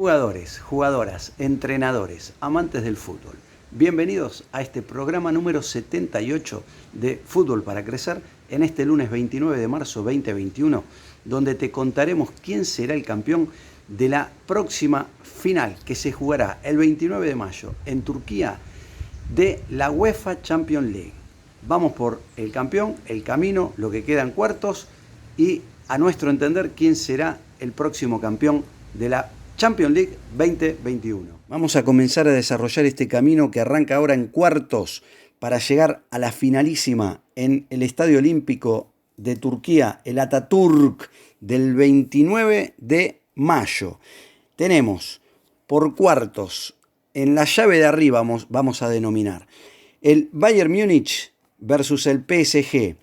Jugadores, jugadoras, entrenadores, amantes del fútbol, bienvenidos a este programa número 78 de Fútbol para Crecer en este lunes 29 de marzo 2021, donde te contaremos quién será el campeón de la próxima final que se jugará el 29 de mayo en Turquía de la UEFA Champions League. Vamos por el campeón, el camino, lo que queda en cuartos y a nuestro entender quién será el próximo campeón de la Champions League 2021. Vamos a comenzar a desarrollar este camino que arranca ahora en cuartos para llegar a la finalísima en el Estadio Olímpico de Turquía, el Atatürk, del 29 de mayo. Tenemos por cuartos, en la llave de arriba vamos a denominar, el Bayern Múnich versus el PSG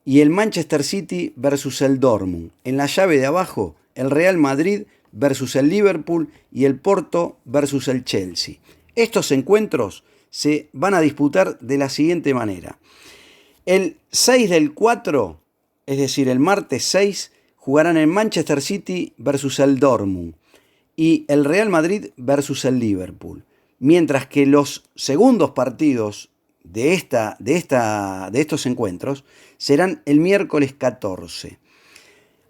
y el Manchester City versus el Dortmund. En la llave de abajo, el Real Madrid versus el Liverpool y el Porto versus el Chelsea. Estos encuentros se van a disputar de la siguiente manera. El 6 del 4, es decir, el martes 6, jugarán el Manchester City versus el Dortmund y el Real Madrid versus el Liverpool. Mientras que los segundos partidos de estos encuentros serán el miércoles 14.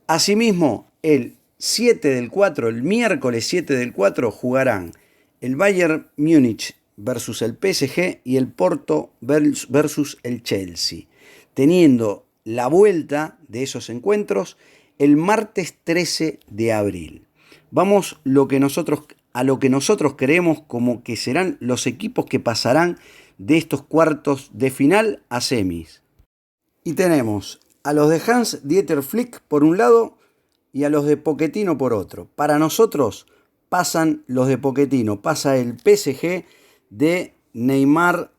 Asimismo, el 7 del 4, el miércoles 7 del 4, jugarán el Bayern Múnich versus el PSG y el Porto versus el Chelsea, teniendo la vuelta de esos encuentros el martes 13 de abril. Vamos a lo que nosotros creemos como que serán los equipos que pasarán de estos cuartos de final a semis. Y tenemos a los de Hans-Dieter Flick por un lado y a los de Pochettino por otro. Para nosotros pasan los de Pochettino, pasa el PSG de Neymar,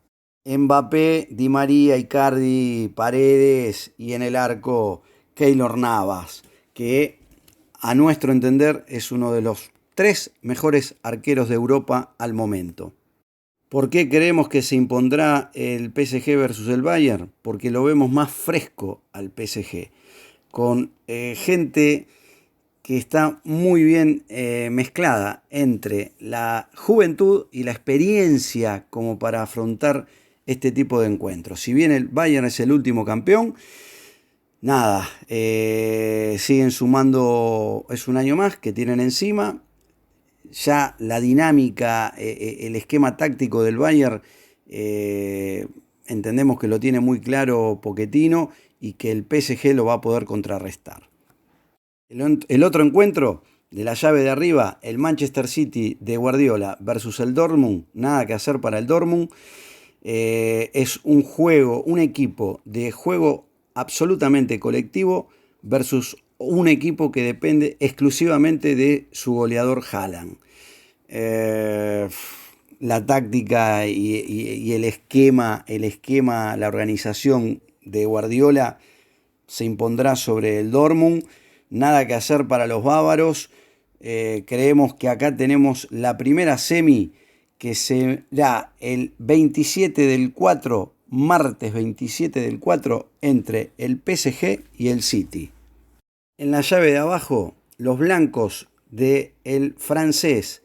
Mbappé, Di María, Icardi, Paredes y en el arco Keylor Navas, que a nuestro entender es uno de los 3 mejores arqueros de Europa al momento. ¿Por qué creemos que se impondrá el PSG versus el Bayern? Porque lo vemos más fresco al PSG, con gente que está muy bien mezclada entre la juventud y la experiencia como para afrontar este tipo de encuentros. Si bien el Bayern es el último campeón, nada, siguen sumando, es un año más que tienen encima. Ya la dinámica, el esquema táctico del Bayern, entendemos que lo tiene muy claro Pochettino y que el PSG lo va a poder contrarrestar. El otro encuentro de la llave de arriba, el Manchester City de Guardiola versus el Dortmund, nada que hacer para el Dortmund. Es un equipo de juego absolutamente colectivo versus un equipo que depende exclusivamente de su goleador Haaland. La táctica y el esquema, la organización de Guardiola se impondrá sobre el Dortmund. Nada que hacer para los bávaros. Creemos que acá tenemos la primera semi que será el 27 del 4, martes 27 del 4, entre el PSG y el City. En la llave de abajo, los blancos del francés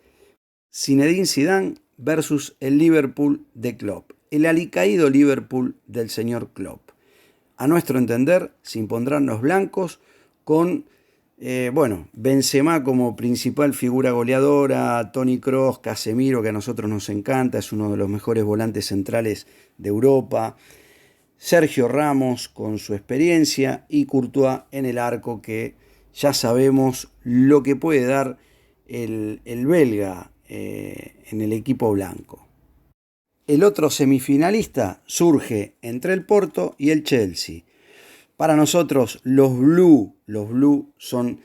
Zinedine Zidane versus el Liverpool de Klopp, el alicaído Liverpool del señor Klopp. A nuestro entender, se impondrán los blancos con Benzema como principal figura goleadora, Toni Kroos, Casemiro, que a nosotros nos encanta, es uno de los mejores volantes centrales de Europa, Sergio Ramos con su experiencia y Courtois en el arco, que ya sabemos lo que puede dar el belga en el equipo blanco. El otro semifinalista surge entre el Porto y el Chelsea. Para nosotros los Blue son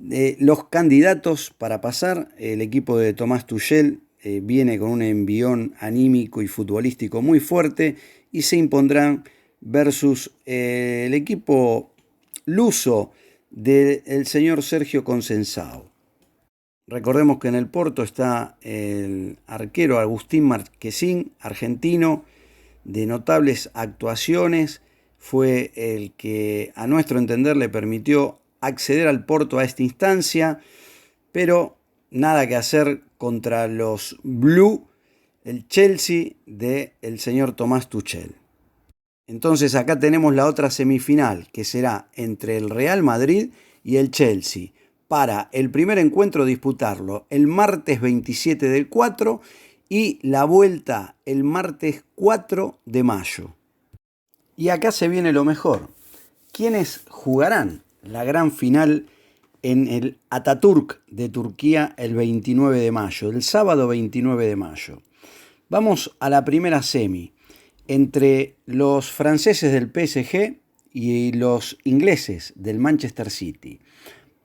los candidatos para pasar. El equipo de Thomas Tuchel viene con un envión anímico y futbolístico muy fuerte y se impondrán versus el equipo luso del señor Sergio Conceição. Recordemos que en el Porto está el arquero Agustín Marchesín, argentino, de notables actuaciones. Fue el que, a nuestro entender, le permitió acceder al Porto a esta instancia, pero nada que hacer contra los Blue, el Chelsea del señor Thomas Tuchel. Entonces acá tenemos la otra semifinal, que será entre el Real Madrid y el Chelsea, para el primer encuentro disputarlo el martes 27 del 4 y la vuelta el martes 4 de mayo. Y acá se viene lo mejor. ¿Quiénes jugarán la gran final en el Atatürk de Turquía el 29 de mayo, el sábado 29 de mayo? Vamos a la primera semi, entre los franceses del PSG y los ingleses del Manchester City.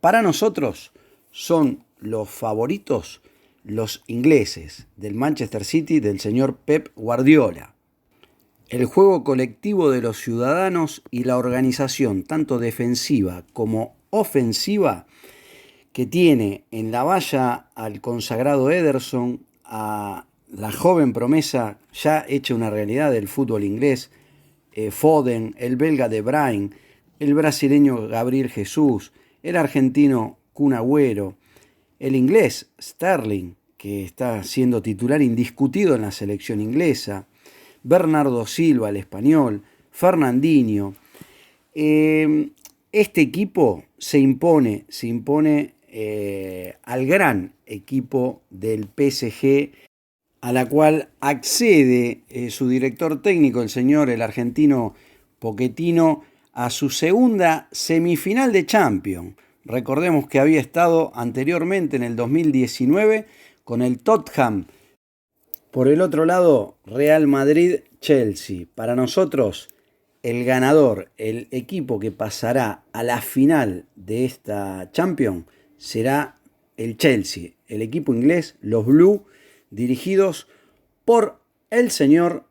Para nosotros son los favoritos los ingleses del Manchester City del señor Pep Guardiola. El juego colectivo de los ciudadanos y la organización, tanto defensiva como ofensiva, que tiene en la valla al consagrado Ederson, a la joven promesa ya hecha una realidad del fútbol inglés, Foden, el belga De Bruyne, el brasileño Gabriel Jesús, el argentino Kun Agüero, el inglés Sterling, que está siendo titular indiscutido en la selección inglesa, Bernardo Silva, el español, Fernandinho. Este equipo se impone al gran equipo del PSG, a la cual accede su director técnico, el argentino Pochettino, a su segunda semifinal de Champions. Recordemos que había estado anteriormente en el 2019 con el Tottenham. Por el otro lado, Real Madrid-Chelsea. Para nosotros, el ganador, el equipo que pasará a la final de esta Champions, será el Chelsea, el equipo inglés, los Blue, dirigidos por el señor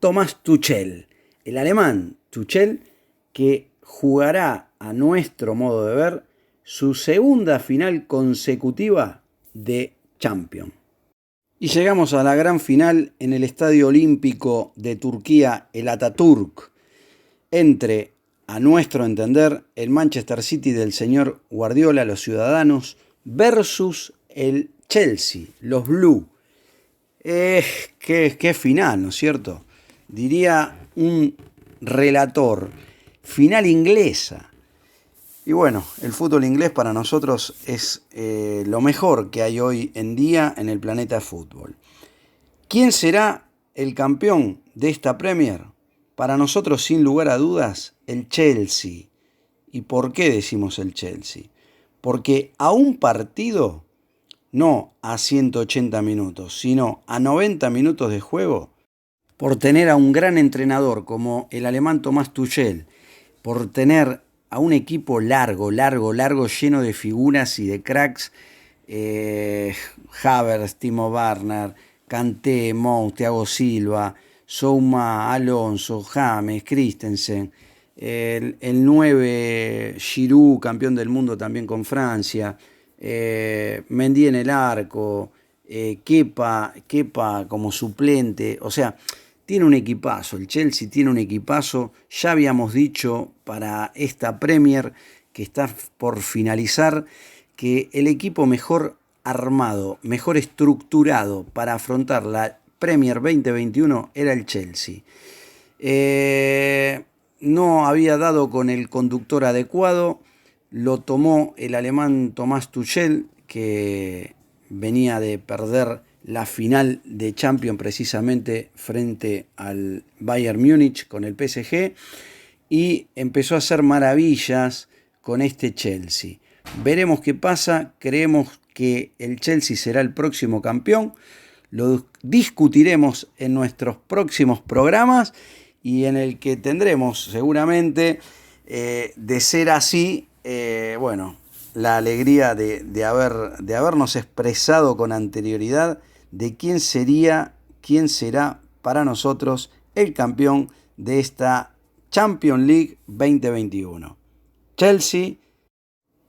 Thomas Tuchel, el alemán Tuchel, que jugará, a nuestro modo de ver, su segunda final consecutiva de Champions. Y llegamos a la gran final en el Estadio Olímpico de Turquía, el Atatürk, entre, a nuestro entender, el Manchester City del señor Guardiola, los ciudadanos, versus el Chelsea, los Blue. Qué final, ¿no es cierto? Diría un relator, final inglesa. Y bueno, el fútbol inglés para nosotros es lo mejor que hay hoy en día en el planeta fútbol. ¿Quién será el campeón de esta Premier? Para nosotros, sin lugar a dudas, el Chelsea. ¿Y por qué decimos el Chelsea? Porque a un partido, no a 180 minutos, sino a 90 minutos de juego, por tener a un gran entrenador como el alemán Thomas Tuchel, por tener a un equipo largo, lleno de figuras y de cracks, Havertz, Timo Werner, Kanté, Mount, Thiago Silva, Souma, Alonso, James, Christensen, el 9 Giroud, campeón del mundo también con Francia, Mendy en el arco, Kepa como suplente, o sea, tiene un equipazo, el Chelsea tiene un equipazo. Ya habíamos dicho para esta Premier que está por finalizar que el equipo mejor armado, mejor estructurado para afrontar la Premier 2021 era el Chelsea. No había dado con el conductor adecuado, lo tomó el alemán Thomas Tuchel, que venía de perder la final de Champions precisamente frente al Bayern Múnich con el PSG, y empezó a hacer maravillas con este Chelsea. Veremos qué pasa, creemos que el Chelsea será el próximo campeón, lo discutiremos en nuestros próximos programas y en el que tendremos seguramente, de ser así, la alegría de habernos expresado con anterioridad de quién será para nosotros el campeón de esta Champions League 2021. Chelsea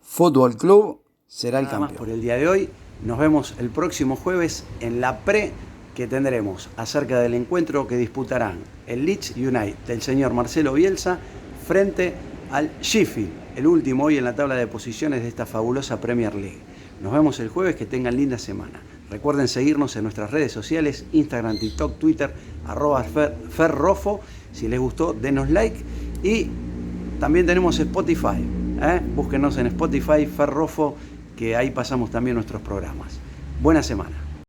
Fútbol Club será el campeón. Nada más por el día de hoy. Nos vemos el próximo jueves en la pre que tendremos acerca del encuentro que disputarán el Leeds United del señor Marcelo Bielsa frente al Sheffield, el último hoy en la tabla de posiciones de esta fabulosa Premier League. Nos vemos el jueves, que tengan linda semana. Recuerden seguirnos en nuestras redes sociales, Instagram, TikTok, Twitter, @ferrofo. Si les gustó, denos like. Y también tenemos Spotify. Búsquenos en Spotify, Ferrofo, que ahí pasamos también nuestros programas. Buena semana.